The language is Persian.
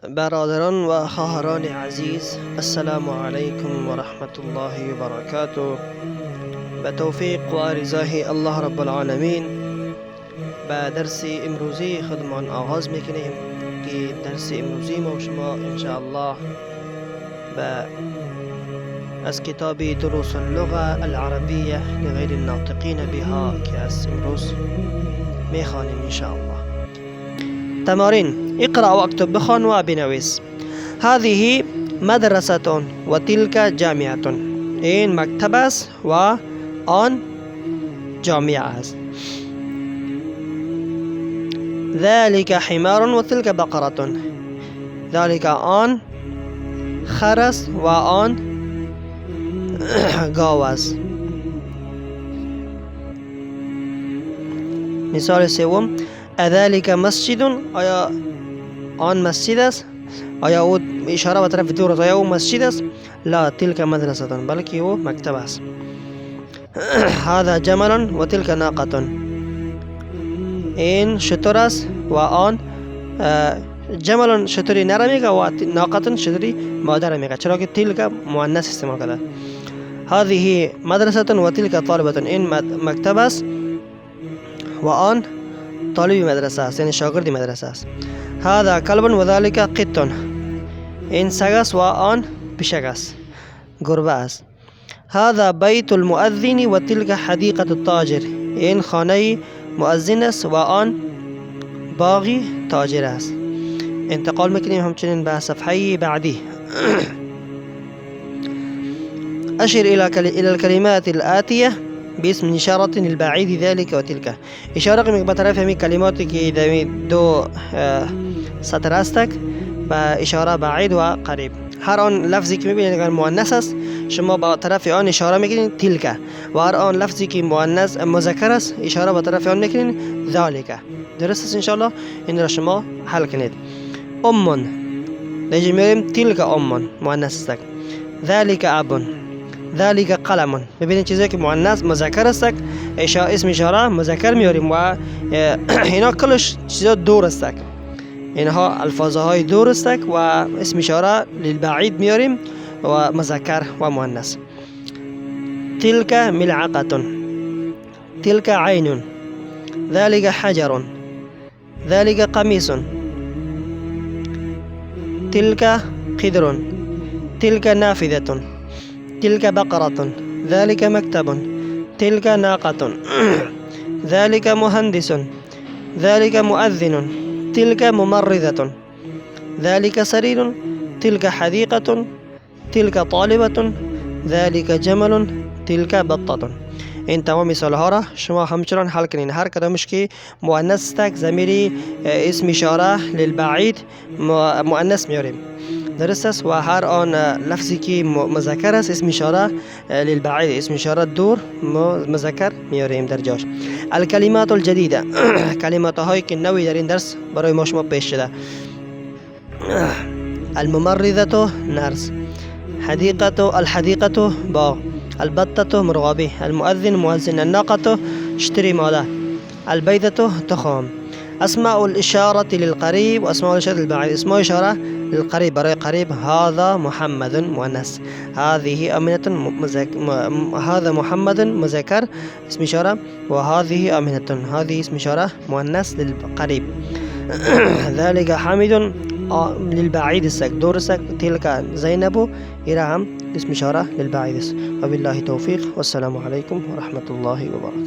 برادران و خواهران عزیز، السلام علیکم و رحمت الله و برکاته. به توفیق و رضای الله رب العالمین به درس امروزی خودمان آغاز میکنیم که درس امروزی ما و شما انشاءالله از کتاب دروس اللغة العربیه لغیر الناطقین بها که از امروز میخوانیم انشاءالله. تمارين: اقرأ واكتب، بخوان و بنویس. هذه مدرسة وتلك جامعة. این مکتب است و آن جامعه است. ذلك حمار وتلك بقرة. ذلك آن خر است و آن گاو است. مثال سوم: اذلك مسجد. آیا آن مسجد است؟ آیا او اشاره به طرف دور است؟ آیا او مسجد است؟ لا، تلك مدرسة، بلکه او مکتب است. هذا جمل و تلك ناقة. این شتر است و آن جمل شتری نر میگه و ناقة شتری مادر میگه، چرا که تلك مؤنث استعمال کرده. هذه مدرسة و تلك طالبة. این مکتب است و آن طالب مدرسه است، یعنی شاگرد مدرسه است. هذا کلب و ذلك قط. این سگ است و آن پشک است، گربه است. هذا بیت المؤذن و تلك حدیقة التاجر. این خانه مؤذن است و آن باغ تاجر است. انتقال میکنیم همچنین به صفحه بعدی. اشر الى الكلمات الآتية باسم إشارة البعيد ذلك وتلك. اشاره کنید به طرف همین کلماتی که در دو سطر هستند با اشاره بعید و قریب. هر آن لفظی که میبینید اگر مؤنث است شما با طرف آن اشاره میکنید تلک، و هر آن لفظی که مؤنث مذکر است اشاره به طرف آن میکنید ذالک. درست است؟ انشاءالله این را شما حل کنید. ام، دیگه میگیم تلک ام مؤنث است. ذالک اب، ذلك قلم. ببینید چیزی که مؤنث مذکر است اسم اشاره مذکر میاریم و اینا کلش چیزا دور است. اینها الفاظهای دور است و اسم اشاره للبعید میاریم و مذکر و مؤنث. تلك ملعقة، تلك عين، ذلك حجر، ذلك قميص، تلك قدر، تلك نافذة، تلك بقرة، ذلك مكتب، تلك ناقة، ذلك مهندس، ذلك مؤذن، تلك ممرضة، ذلك سرير، تلك حديقة، تلك طالبة، ذلك جمل، تلك بطة. این تمام مثال ها را شما همچنان حل کنین. هر کدامش که مؤنث است ضمیر اسم اشاره للبعید مؤنث میاریم، درست است؟ و هر آن لفظی که مذکر است اسم اشاره للبعید اسم اشاره دور مذکر میاریم در جاش. الکلمات الجدیده، کلمات هایی که نوی در این درس برای ما شما پیش شده. الممرضة نرس، الحديقة باغ، البطة مرغابی، المؤذن مؤذن، الناقة شتری ماده، البيضة تخم. اسماء الاشاره للقريب واسماء الاشاره للبعيد. اسماء اشاره للقريب برای قریب: هذا محمد مؤنث، هذه امنه هذا محمد مذکر اسم اشاره، و هذه امنه هذه اسم اشاره مؤنث للقريب. ذلك حامد للبعيد السك دور السك. تلك زينب إرام اسم اشاره للبعيد. وبالله توفيق، والسلام عليكم ورحمه الله وبركاته.